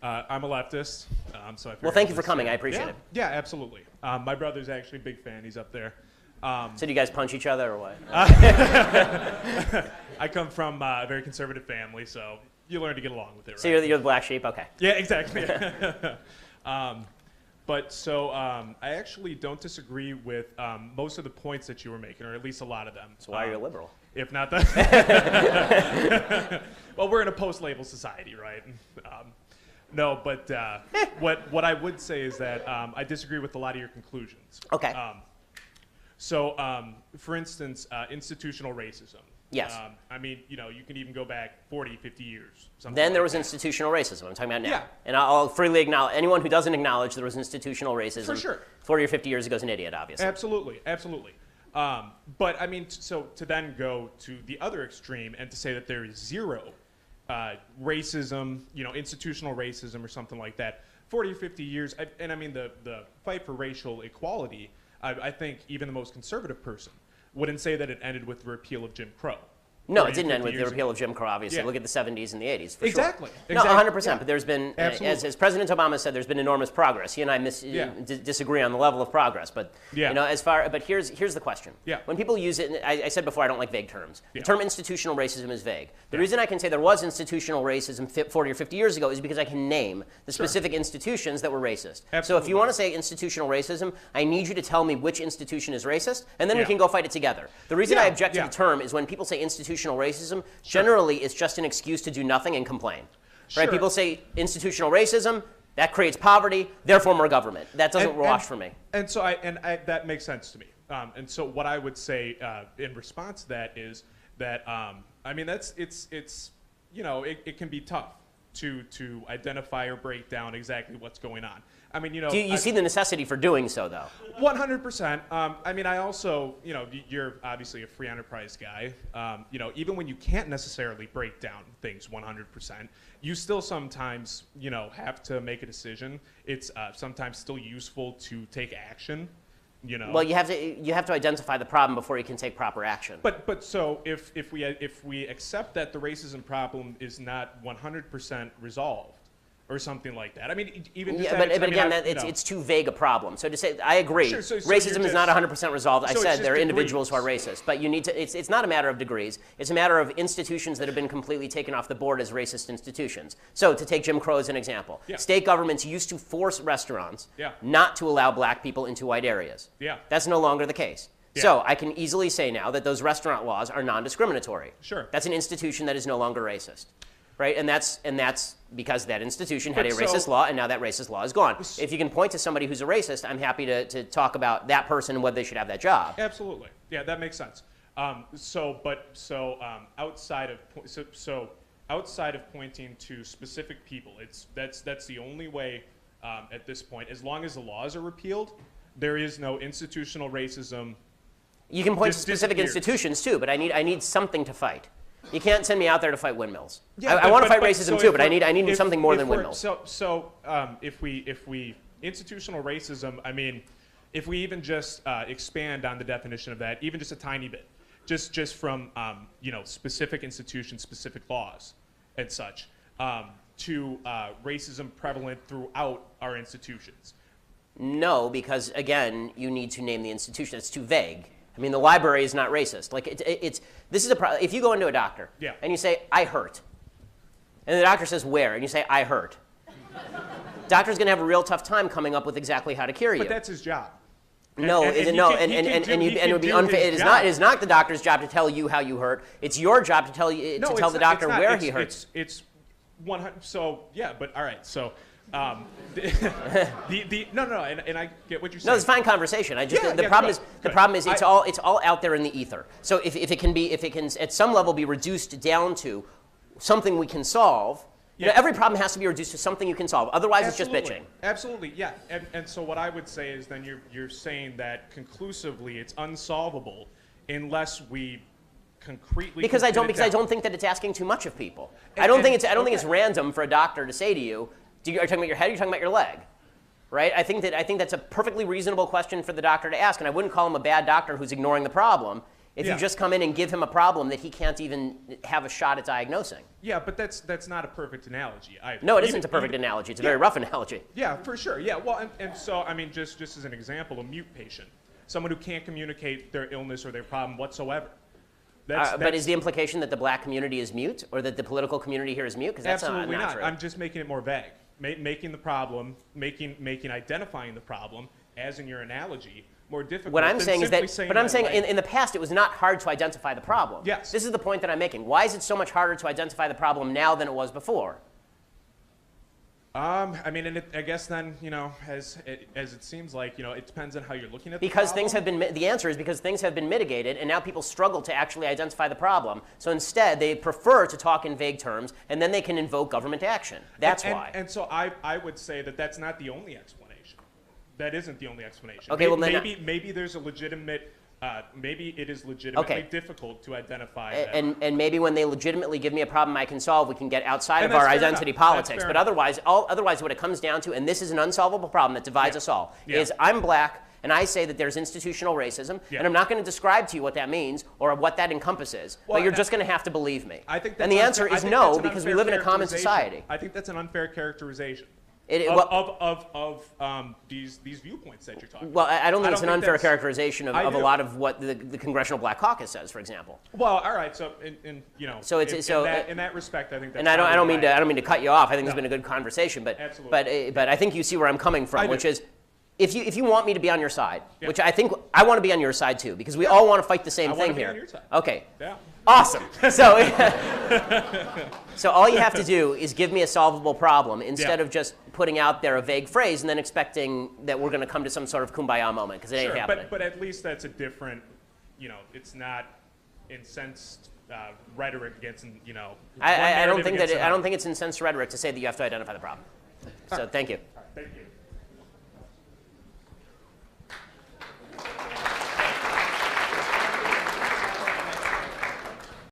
I'm a leftist, so I Well, thank you for coming. I appreciate it. Yeah, absolutely. My brother's actually a big fan. He's up there. So do you guys punch each other or what? I come from a very conservative family, so you learn to get along with it, right? So you're the black sheep? Okay. Yeah, exactly. I actually don't disagree with most of the points that you were making, or at least a lot of them. So why are you a liberal? If not that. Well, we're in a post-label society, right? No, but what I would say is that I disagree with a lot of your conclusions. Okay. For instance, institutional racism. Yes. I mean, you can even go back 40, 50 years. Then there was institutional racism. I'm talking about now. Yeah. And I'll freely acknowledge, anyone who doesn't acknowledge there was institutional racism For sure. 40 or 50 years ago is an idiot, obviously. Absolutely, absolutely. But I mean, so to then go to the other extreme and to say that there is zero racism, institutional racism or something like that, 40 or 50 years, and I mean the fight for racial equality, I think even the most conservative person wouldn't say that it ended with the repeal of Jim Crow. No, it didn't end with the repeal of Jim Crow, obviously. Yeah. Look at the 70s and the 80s, for Exactly. sure. No, 100%. Yeah. But there's been, Absolutely. as President Obama said, there's been enormous progress. He and I disagree on the level of progress. But, but here's the question. Yeah. When people use it, and I said before I don't like vague terms. Yeah. The term institutional racism is vague. The reason I can say there was institutional racism 40 or 50 years ago is because I can name the specific institutions that were racist. Absolutely. So if you want to say institutional racism, I need you to tell me which institution is racist, and then we can go fight it together. The reason I object to the term is when people say institutional racism, generally, it's just an excuse to do nothing and complain. Right? People say institutional racism, that creates poverty, therefore more government. That doesn't wash for me. And so that makes sense to me. And so what I would say in response to that is that I mean it can be tough to identify or break down exactly what's going on. I mean, Do you see the necessity for doing so, though? 100%. I mean, I also, you're obviously a free enterprise guy. Even when you can't necessarily break down things 100%, you still sometimes, have to make a decision. It's sometimes still useful to take action. Well, you have to identify the problem before you can take proper action. But so if we accept that the racism problem is not 100% resolved, or something like that. I mean, even just it's too vague a problem. So to say, I agree, racism is not 100% resolved. I said there are individuals who are racist, but you need to. It's not a matter of degrees. It's a matter of institutions that have been completely taken off the board as racist institutions. So to take Jim Crow as an example, state governments used to force restaurants not to allow black people into white areas. Yeah. That's no longer the case. Yeah. So I can easily say now that those restaurant laws are non-discriminatory. Sure. That's an institution that is no longer racist. Right, and that's because that institution had a racist law, and now that racist law is gone. If you can point to somebody who's a racist, I'm happy to talk about that person and whether they should have that job. Absolutely, yeah, that makes sense. Outside of pointing to specific people, that's the only way at this point. As long as the laws are repealed, there is no institutional racism. You can point to specific institutions too, but I need something to fight. You can't send me out there to fight windmills. Yeah, I want to fight racism too, but I need something more than windmills. If we institutional racism, I mean, if we even just expand on the definition of that, even just a tiny bit, just from specific institutions, specific laws, and such, to racism prevalent throughout our institutions. No, because again, you need to name the institution. It's too vague. I mean, the library is not racist. Like this is a problem. If you go into a doctor and you say, "I hurt," and the doctor says, "Where?" and you say, "I hurt," doctor's going to have a real tough time coming up with exactly how to cure you. But that's his job. It would be unfair. It is not the doctor's job to tell you how you hurt. It's your job to tell the doctor where he hurts. It's 100. So yeah, but all right. So. And I get what you're saying. No, it's a fine conversation. The problem is it's all out there in the ether. So if it can at some level be reduced down to something we can solve, every problem has to be reduced to something you can solve. Otherwise, it's just bitching. Absolutely, yeah. And so what I would say is then you're saying that conclusively it's unsolvable unless we concretely. Because I don't think that it's asking too much of people. I don't think it's random for a doctor to say to you. Are you talking about your head or are you talking about your leg? Right? I think that's a perfectly reasonable question for the doctor to ask, and I wouldn't call him a bad doctor who's ignoring the problem. if you just come in and give him a problem that he can't even have a shot at diagnosing. Yeah, but that's not a perfect analogy either. No, it isn't a perfect analogy. It's a very rough analogy. Yeah, for sure. Yeah, well, and so, I mean, just as an example, a mute patient, someone who can't communicate their illness or their problem whatsoever. But is the implication that the black community is mute, or that the political community here is mute? Because that's absolutely not true. I'm just making it more vague, making the problem, identifying the problem, as in your analogy, more difficult. What I'm saying is that, but I'm saying like, in the past it was not hard to identify the problem. Yes. This is the point that I'm making. Why is it so much harder to identify the problem now than it was before? I mean, and I guess then, as it seems like, it depends on how you're looking at the because problem. things have been, the answer is because things have been mitigated, and now people struggle to actually identify the problem. So instead, they prefer to talk in vague terms, and then they can invoke government action. That's why. And so I would say that that's not the only explanation. That isn't the only explanation. Okay, well then maybe there's a legitimate. Maybe it is legitimately difficult to identify that. And maybe when they legitimately give me a problem I can solve, we can get outside of our identity politics. But otherwise, what it comes down to, and this is an unsolvable problem that divides us all, is I'm black, and I say that there's institutional racism, and I'm not going to describe to you what that means or what that encompasses, but you're just going to have to believe me. And the answer is no, because we live in a common society. I think that's an unfair characterization. These viewpoints that you're talking about. Well, I don't think it's an unfair characterization of a lot of what the Congressional Black Caucus says, for example. Well, all right. So, in that respect, I think that's. And I don't mean to cut you off. I think it's been a good conversation, but I think you see where I'm coming from, which is, if you want me to be on your side, which I think I want to be on your side too, because we all want to fight the same thing here. On your side. Okay. Yeah. Awesome. So all you have to do is give me a solvable problem instead of just putting out there a vague phrase and then expecting that we're going to come to some sort of kumbaya moment, because it ain't happening. But at least that's a different, it's not incensed rhetoric against, I don't think it's incensed rhetoric to say that you have to identify the problem. So thank you. Thank you.